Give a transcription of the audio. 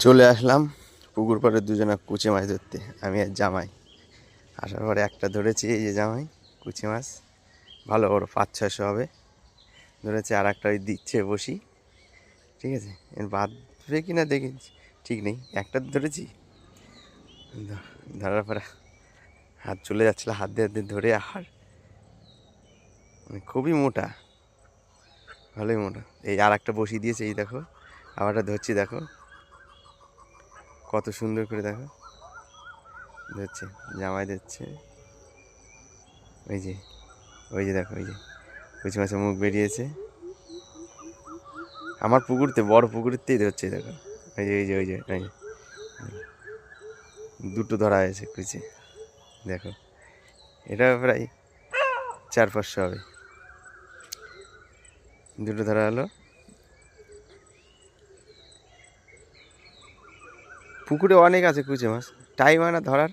চলে আসলাম পুকুর পাড়ে দুজনে কুচে মাছ ধরতে, আমি আর জামাই। আসার পরে একটা ধরেছি, এই যে জামাই কুচি মাছ, ভালো বড় 500-600 হবে ধরেছে। আর একটা ওই দিচ্ছে বসি, ঠিক আছে। এর বাঁধবে কি না দেখি, ঠিক নেই। একটা ধরেছি, ধরার পরে হাত চলে যাচ্ছিল, হাত দিয়ে হাত দিয়ে ধরে, আর মানে খুবই মোটা, ভালোই মোটা। এই আর একটা বসি দিয়েছে, এই দেখো আবারটা ধরছি, দেখো কত সুন্দর করে, দেখো ধরছে, জামাই ধরছে। ওই যে, ওই যে দেখো, ওই যে কুচি মাছের মুখ বেরিয়েছে। আমার পুকুরতে, বড় পুকুরতেই ধরছে, দেখো ওই যে, ওই যে, ওই যে, ওই যে দুটো ধরা হয়েছে কুচি, দেখো। এটা প্রায় 400-500 হবে, দুটো ধরা হলো। পুকুরে অনেক আছে কুচি মাছ, টাইম হয় না ধরার।